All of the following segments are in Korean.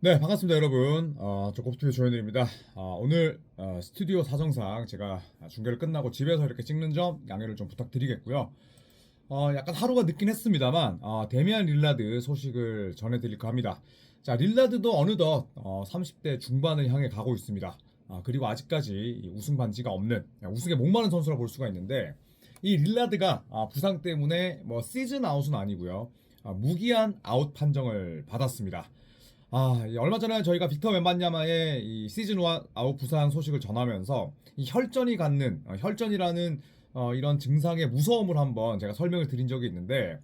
네, 반갑습니다, 여러분. 저 고프트의 조현일입니다. 오늘 스튜디오 사정상 제가 중계를 끝나고 집에서 이렇게 찍는 점 양해를 좀 부탁드리겠고요. 약간 하루가 늦긴 했습니다만 데미안 릴라드 소식을 전해드릴까 합니다. 자, 릴라드도 어느덧 30대 중반을 향해 가고 있습니다. 그리고 아직까지 이 우승 반지가 없는 우승에 목마른 선수라 볼 수가 있는데 이 릴라드가 부상 때문에 뭐 시즌 아웃은 아니고요. 무기한 아웃 판정을 받았습니다. 얼마 전에 저희가 빅터 웬반야마의 이 시즌 1 아웃 부상 소식을 전하면서 이 혈전이 갖는 혈전이라는 이런 증상의 무서움을 한번 제가 설명을 드린 적이 있는데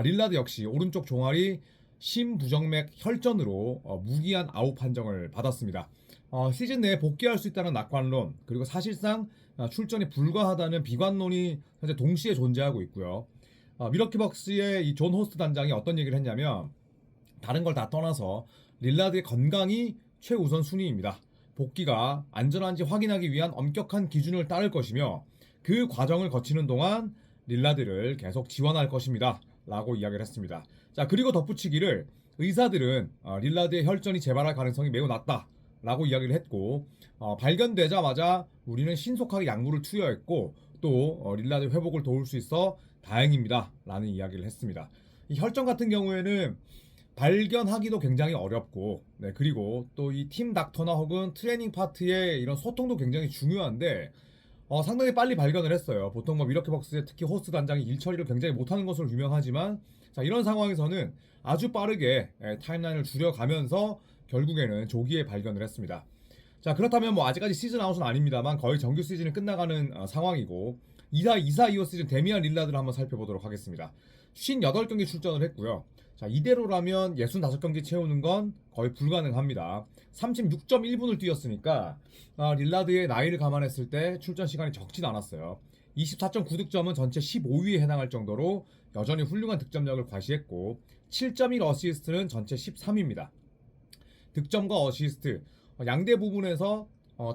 릴라드 역시 오른쪽 종아리 심부정맥 혈전으로 무기한 아웃 판정을 받았습니다. 시즌 내에 복귀할 수 있다는 낙관론 그리고 사실상 출전이 불가하다는 비관론이 현재 동시에 존재하고 있고요. 미러키 벅스의 이 존 호스트 단장이 어떤 얘기를 했냐면 다른 걸 다 떠나서 릴라드의 건강이 최우선 순위입니다. 복귀가 안전한지 확인하기 위한 엄격한 기준을 따를 것이며 그 과정을 거치는 동안 릴라드를 계속 지원할 것입니다. 라고 이야기를 했습니다. 자, 그리고 덧붙이기를 의사들은 릴라드의 혈전이 재발할 가능성이 매우 낮다. 라고 이야기를 했고 발견되자마자 우리는 신속하게 약물을 투여했고 또 릴라드 회복을 도울 수 있어 다행입니다. 라는 이야기를 했습니다. 이 혈전 같은 경우에는 발견하기도 굉장히 어렵고 그리고 또 이 팀 닥터나 혹은 트레이닝 파트의 이런 소통도 굉장히 중요한데 상당히 빨리 발견을 했어요. 보통 뭐 미러키 벅스의 특히 호스트 단장이 일 처리를 굉장히 못하는 것으로 유명하지만 자, 이런 상황에서는 아주 빠르게 타임라인을 줄여가면서 결국에는 조기에 발견을 했습니다. 자, 그렇다면 뭐 아직까지 시즌 아웃은 아닙니다만 거의 정규 시즌이 끝나가는 상황이고 2425 시즌 데미안 릴라드를 한번 살펴보도록 하겠습니다. 58경기 출전을 했고요. 자, 이대로라면 65경기 채우는 건 거의 불가능합니다. 36.1분을 뛰었으니까 릴라드의 나이를 감안했을 때 출전 시간이 적진 않았어요. 24.9득점은 전체 15위에 해당할 정도로 여전히 훌륭한 득점력을 과시했고 7.1 어시스트는 전체 13위입니다. 득점과 어시스트 양대 부분에서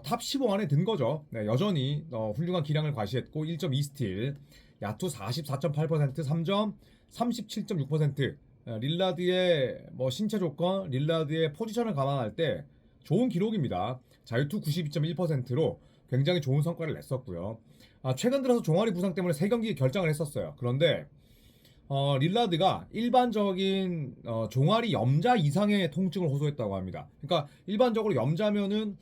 탑 15 안에 든 거죠. 네, 여전히 훌륭한 기량을 과시했고 1.2 스틸, 야투 44.8%, 3점 37.6%. 릴라드의 뭐 신체 조건, 릴라드의 포지션을 감안할 때 좋은 기록입니다. 자유투 92.1%로 굉장히 좋은 성과를 냈었고요. 최근 들어서 종아리 부상 때문에 3경기 결장을 했었어요. 그런데 릴라드가 일반적인 종아리 염자 이상의 통증을 호소했다고 합니다. 그러니까 일반적으로 염자면은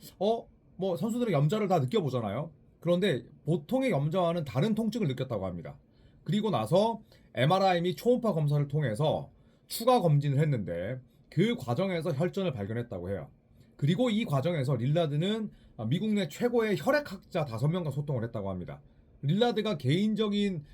뭐 선수들은 염자를 다 느껴보잖아요. 그런데 보통의 염자와는 다른 통증을 느꼈다고 합니다. 그리고 나서 MRI 및 초음파 검사를 통해서 추가 검진을 했는데 그 과정에서 혈전을 발견했다고 해요. 그리고 이 과정에서 릴라드는 미국 내 최고의 혈액학자 5명과 소통을 했다고 합니다. 릴라드가 개인적인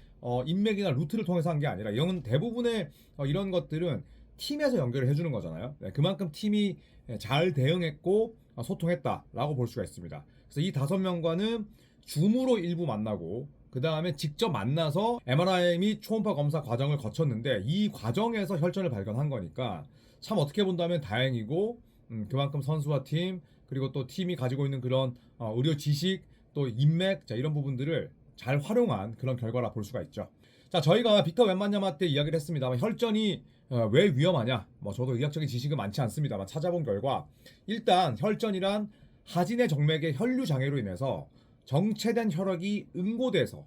인맥이나 루트를 통해서 한 게 아니라 이런 대부분의 이런 것들은 팀에서 연결을 해주는 거잖아요. 네, 그만큼 팀이 잘 대응했고 소통했다라고 볼 수가 있습니다. 그래서 이 5명과는 줌으로 일부 만나고 그 다음에 직접 만나서 MRI 및 초음파 검사 과정을 거쳤는데 이 과정에서 혈전을 발견한 거니까 참 어떻게 본다면 다행이고 그만큼 선수와 팀 그리고 또 팀이 가지고 있는 그런 의료 지식 또 인맥 자, 이런 부분들을 잘 활용한 그런 결과라 볼 수가 있죠. 자, 저희가 빅터 웬만야마 때 이야기를 했습니다만 혈전이 왜 위험하냐? 뭐 저도 의학적인 지식은 많지 않습니다만 찾아본 결과 일단 혈전이란 하진의 정맥의 혈류 장애로 인해서 정체된 혈액이 응고돼서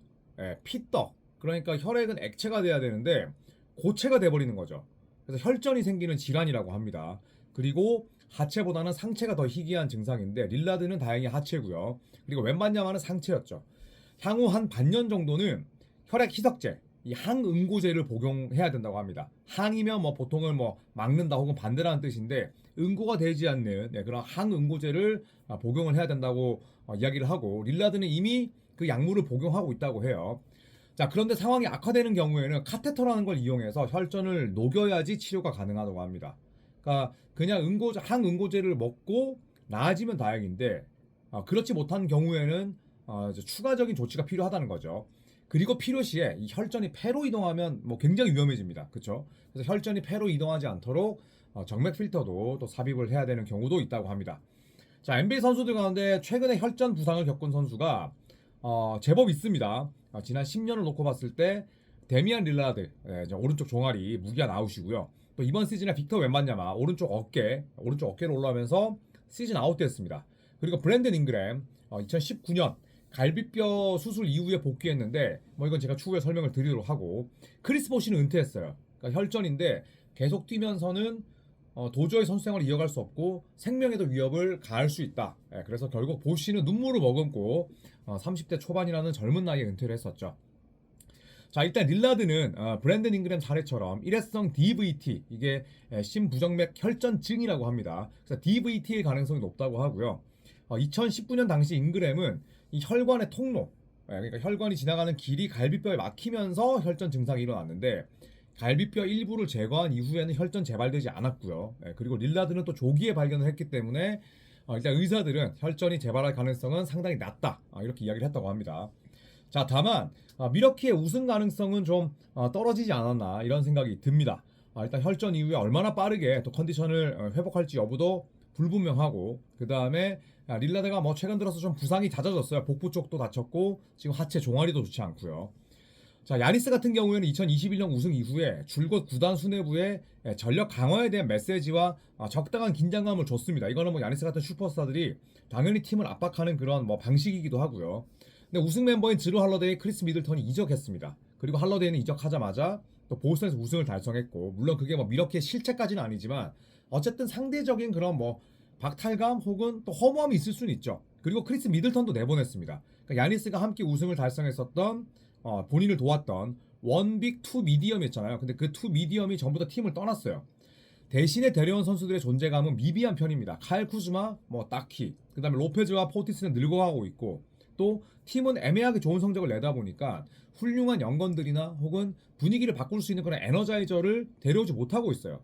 피떡 그러니까 혈액은 액체가 돼야 되는데 고체가 돼버리는 거죠. 그래서 혈전이 생기는 질환이라고 합니다. 그리고 하체보다는 상체가 더 희귀한 증상인데 릴라드는 다행히 하체고요. 그리고 웬반야마는 상체였죠. 향후 한 반년 정도는 혈액 희석제, 이 항응고제를 복용해야 된다고 합니다. 항이면 뭐 보통을 뭐 막는다 혹은 반대라는 뜻인데 응고가 되지 않는 그런 항응고제를 복용을 해야 된다고 이야기를 하고 릴라드는 이미 그 약물을 복용하고 있다고 해요. 자, 그런데 상황이 악화되는 경우에는 카테터라는 걸 이용해서 혈전을 녹여야지 치료가 가능하다고 합니다. 그러니까 그냥 항응고제를 먹고 나아지면 다행인데 그렇지 못한 경우에는 이제 추가적인 조치가 필요하다는 거죠. 그리고 필요시에 이 혈전이 폐로 이동하면 뭐 굉장히 위험해집니다. 그렇죠? 그래서 혈전이 폐로 이동하지 않도록 정맥 필터도 또 삽입을 해야 되는 경우도 있다고 합니다. 자, NBA 선수들 가운데 최근에 혈전 부상을 겪은 선수가 제법 있습니다. 지난 10년을 놓고 봤을 때 데미안 릴라드 오른쪽 종아리 무기한 아웃이고요. 또 이번 시즌에 빅터 웬반야마 오른쪽 어깨로 올라오면서 시즌 아웃됐습니다. 그리고 브랜든 잉그램 2019년 갈비뼈 수술 이후에 복귀했는데 뭐 이건 제가 추후에 설명을 드리도록 하고, 크리스 보시는 은퇴했어요. 그러니까 혈전인데 계속 뛰면서는 도저히 선수 생활을 이어갈 수 없고 생명에도 위협을 가할 수 있다. 그래서 결국 보시는 눈물을 머금고 30대 초반이라는 젊은 나이에 은퇴를 했었죠. 자, 일단 릴라드는 브랜든 잉그램 사례처럼 일회성 DVT, 이게 심부정맥 혈전증이라고 합니다. 그래서 DVT의 가능성이 높다고 하고요. 2019년 당시 잉그램은 이 혈관의 통로, 그러니까 혈관이 지나가는 길이 갈비뼈에 막히면서 혈전 증상이 일어났는데 갈비뼈 일부를 제거한 이후에는 혈전 재발되지 않았고요. 그리고 릴라드는 또 조기에 발견을 했기 때문에 일단 의사들은 혈전이 재발할 가능성은 상당히 낮다, 이렇게 이야기를 했다고 합니다. 자, 다만 미러키의 우승 가능성은 좀 떨어지지 않았나 이런 생각이 듭니다. 일단 혈전 이후에 얼마나 빠르게 또 컨디션을 회복할지 여부도 불분명하고, 그 다음에 릴라드가 뭐 최근 들어서 좀 부상이 잦아졌어요. 복부 쪽도 다쳤고 지금 하체 종아리도 좋지 않고요. 자, 야니스 같은 경우에는 2021년 우승 이후에 줄곧 구단 수뇌부에 전력 강화에 대한 메시지와 적당한 긴장감을 줬습니다. 이거는 뭐 야니스 같은 슈퍼스타들이 당연히 팀을 압박하는 그런 뭐 방식이기도 하고요. 근데 우승 멤버인 드루 할러데이, 크리스 미들턴이 이적했습니다. 그리고 할러데이는 이적하자마자 또 보스턴에서 우승을 달성했고, 물론 그게 뭐 미러키의 실체까지는 아니지만 어쨌든 상대적인 그런 뭐 박탈감 혹은 또 허무함이 있을 수는 있죠. 그리고 크리스 미들턴도 내보냈습니다. 그러니까 야니스가 함께 우승을 달성했었던 본인을 도왔던 원빅 투 미디엄이었잖아요. 근데 그 투 미디엄이 전부 다 팀을 떠났어요. 대신에 데려온 선수들의 존재감은 미비한 편입니다. 칼 쿠즈마, 뭐 딱히, 그 다음에 로페즈와 포티스는 늙어가고 있고, 또 팀은 애매하게 좋은 성적을 내다 보니까 훌륭한 연건들이나 혹은 분위기를 바꿀 수 있는 그런 에너자이저를 데려오지 못하고 있어요.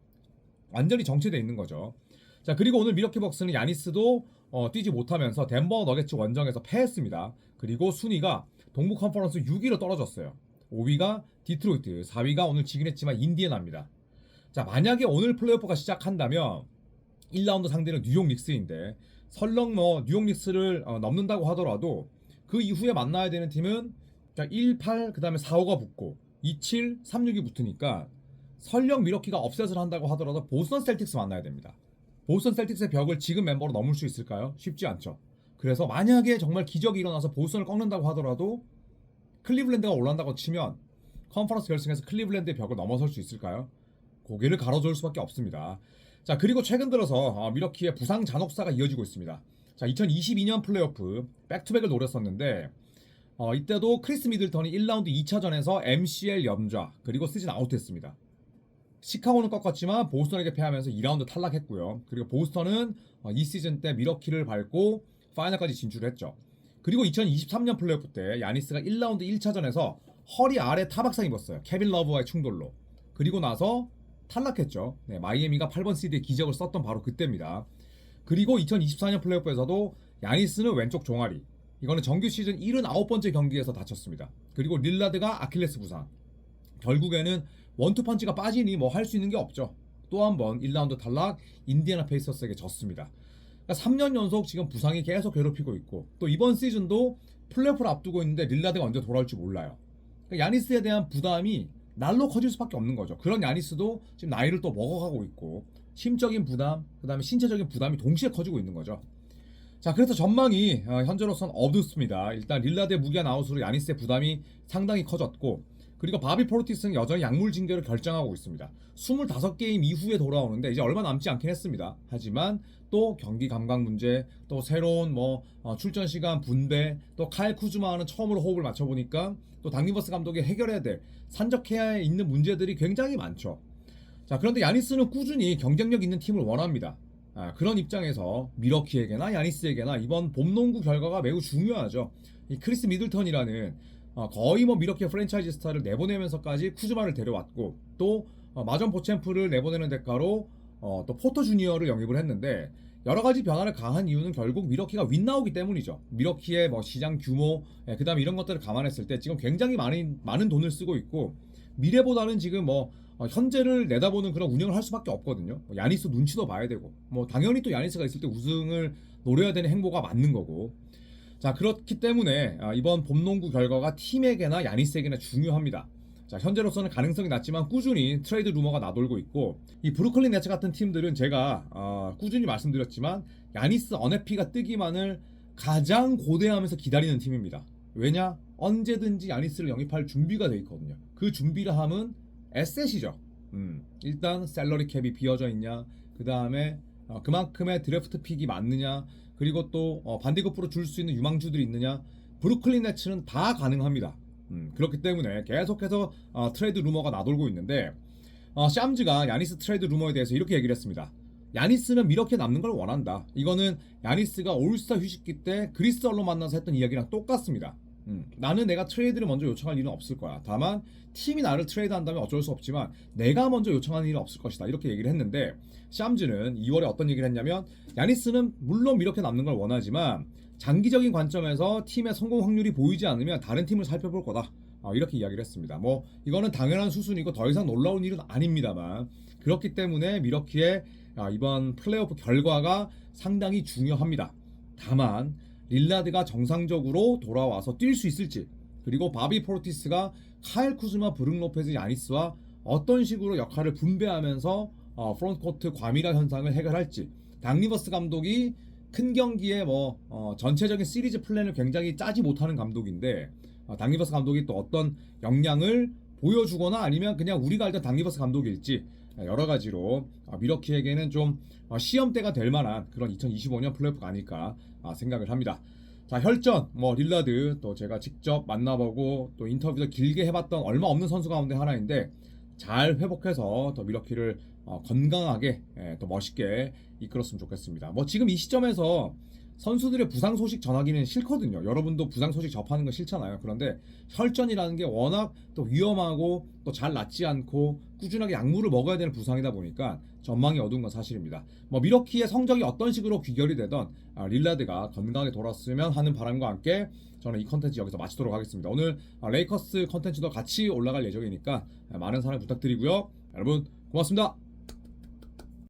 완전히 정체되어 있는 거죠. 자, 그리고 오늘 미러키 벅스는 야니스도 뛰지 못하면서 덴버 너게츠 원정에서 패했습니다. 그리고 순위가 동부 컨퍼런스 6위로 떨어졌어요. 5위가 디트로이트, 4위가 오늘 지긴 했지만 인디애나입니다. 자, 만약에 오늘 플레이오프가 시작한다면 1라운드 상대는 뉴욕 닉스인데 설령 뭐 뉴욕 닉스를 넘는다고 하더라도 그 이후에 만나야 되는 팀은 1, 8, 그 다음에 4, 5가 붙고 2, 7, 3, 6이 붙으니까 설령 미러키가 업셋을 한다고 하더라도 보스턴 셀틱스 만나야 됩니다. 보스턴 셀틱스의 벽을 지금 멤버로 넘을 수 있을까요? 쉽지 않죠. 그래서 만약에 정말 기적이 일어나서 보스턴을 꺾는다고 하더라도 클리블랜드가 올라간다고 치면 컨퍼런스 결승에서 클리블랜드의 벽을 넘어설 수 있을까요? 고개를 가로저을 수밖에 없습니다. 자, 그리고 최근 들어서 미러키의 부상 잔혹사가 이어지고 있습니다. 자, 2022년 플레이오프 백투백을 노렸었는데 이때도 크리스 미들턴이 1라운드 2차전에서 MCL 염좌 그리고 시즌 아웃했습니다. 시카고는 꺾었지만 보스턴에게 패하면서 2라운드 탈락했고요. 그리고 보스턴은 이 시즌 때 미러키를 밟고 파이널까지 진출했죠. 그리고 2023년 플레이오프 때 야니스가 1라운드 1차전에서 허리 아래 타박상 입었어요. 케빈 러브와의 충돌로. 그리고 나서 탈락했죠. 네, 마이애미가 8번 시드의 기적을 썼던 바로 그때입니다. 그리고 2024년 플레이오프에서도 야니스는 왼쪽 종아리, 이거는 정규 시즌 79번째 경기에서 다쳤습니다. 그리고 릴라드가 아킬레스 부상. 결국에는 원투펀치가 빠지니 뭐 할 수 있는 게 없죠. 또 한 번 1라운드 탈락, 인디애나 페이서스에게 졌습니다. 그러니까 3년 연속 지금 부상이 계속 괴롭히고 있고, 또 이번 시즌도 플레이오프를 앞두고 있는데 릴라드가 언제 돌아올지 몰라요. 그러니까 야니스에 대한 부담이 날로 커질 수밖에 없는 거죠. 그런 야니스도 지금 나이를 또 먹어가고 있고 심적인 부담, 그 다음에 신체적인 부담이 동시에 커지고 있는 거죠. 자, 그래서 전망이 현재로서는 어둡습니다. 일단 릴라드의 무기한 아웃으로 야니스의 부담이 상당히 커졌고, 그리고 바비 포르티스는 여전히 약물 징계를 결정하고 있습니다. 25게임 이후에 돌아오는데 이제 얼마 남지 않긴 했습니다. 하지만 또 경기 감각 문제, 또 새로운 출전 시간 분배, 또 카일 쿠즈마와는 처음으로 호흡을 맞춰보니까 또 당기버스 감독이 해결해야 될 산적해야 있는 문제들이 굉장히 많죠. 자, 그런데 야니스는 꾸준히 경쟁력 있는 팀을 원합니다. 그런 입장에서 미러키에게나 야니스에게나 이번 봄농구 결과가 매우 중요하죠. 이 크리스 미들턴이라는 거의 미러키의 프랜차이즈 스타를 내보내면서까지 쿠즈마를 데려왔고, 또 마전 보챔프를 내보내는 대가로 또 포터 주니어를 영입을 했는데, 여러가지 변화를 가한 이유는 결국 미러키가 윈나우기 때문이죠. 미러키의 시장 규모, 그 다음에 이런 것들을 감안했을 때 지금 굉장히 많은 돈을 쓰고 있고, 미래보다는 지금 현재를 내다보는 그런 운영을 할 수밖에 없거든요. 야니스 눈치도 봐야 되고, 당연히 또 야니스가 있을 때 우승을 노려야 되는 행보가 맞는 거고. 자, 그렇기 때문에 이번 봄농구 결과가 팀에게나 야니스에게나 중요합니다. 자, 현재로서는 가능성이 낮지만 꾸준히 트레이드 루머가 나돌고 있고, 이 브루클린 네츠 같은 팀들은 제가 꾸준히 말씀드렸지만 야니스 어네피가 뜨기만을 가장 고대하면서 기다리는 팀입니다. 왜냐? 언제든지 야니스를 영입할 준비가 돼 있거든요. 그 준비를 함은 에셋이죠. 일단 셀러리 캡이 비어져 있냐, 그 다음에 그만큼의 드래프트 픽이 맞느냐, 그리고 또 반디거프로 줄 수 있는 유망주들이 있느냐. 브루클린 네츠는 다 가능합니다. 그렇기 때문에 계속해서 트레이드 루머가 나돌고 있는데, 샴즈가 야니스 트레이드 루머에 대해서 이렇게 얘기를 했습니다. 야니스는 이렇게 남는 걸 원한다. 이거는 야니스가 올스타 휴식기 때 그리스 얼로 만나서 했던 이야기랑 똑같습니다. 나는 내가 트레이드를 먼저 요청할 일은 없을 거야. 다만 팀이 나를 트레이드 한다면 어쩔 수 없지만 내가 먼저 요청하는 일은 없을 것이다. 이렇게 얘기를 했는데, 샴즈는 2월에 어떤 얘기를 했냐면, 야니스는 물론 이렇게 남는 걸 원하지만 장기적인 관점에서 팀의 성공 확률이 보이지 않으면 다른 팀을 살펴볼 거다. 이렇게 이야기를 했습니다. 뭐 이거는 당연한 수순이고 더 이상 놀라운 일은 아닙니다만, 그렇기 때문에 미러키의 이번 플레이오프 결과가 상당히 중요합니다. 다만 릴라드가 정상적으로 돌아와서 뛸 수 있을지, 그리고 바비 포르티스가 카일 쿠즈마, 브룩 로페즈, 야니스와 어떤 식으로 역할을 분배하면서 프론트코트 과밀화 현상을 해결할지. 닥 리버스 감독이 큰 경기에 전체적인 시리즈 플랜을 굉장히 짜지 못하는 감독인데, 닥 리버스 감독이 또 어떤 역량을 보여주거나 아니면 그냥 우리가 알던 닥 리버스 감독일지, 여러 가지로 미러키에게는 좀 시험대가 될 만한 그런 2025년 플레이오프가 아닐까 생각을 합니다. 자, 혈전, 릴라드 또 제가 직접 만나보고 또 인터뷰도 길게 해봤던 얼마 없는 선수 가운데 하나인데, 잘 회복해서 더 미러키를 건강하게 또 멋있게 이끌었으면 좋겠습니다. 지금 이 시점에서 선수들의 부상 소식 전하기는 싫거든요. 여러분도 부상 소식 접하는 거 싫잖아요. 그런데 혈전이라는 게 워낙 또 위험하고 또 잘 낫지 않고 꾸준하게 약물을 먹어야 되는 부상이다 보니까 전망이 어두운 건 사실입니다. 미러키의 성적이 어떤 식으로 귀결이 되던 릴라드가 건강하게 돌아왔으면 하는 바람과 함께 저는 이 컨텐츠 여기서 마치도록 하겠습니다. 오늘 레이커스 컨텐츠도 같이 올라갈 예정이니까 많은 사랑 부탁드리고요. 여러분 고맙습니다.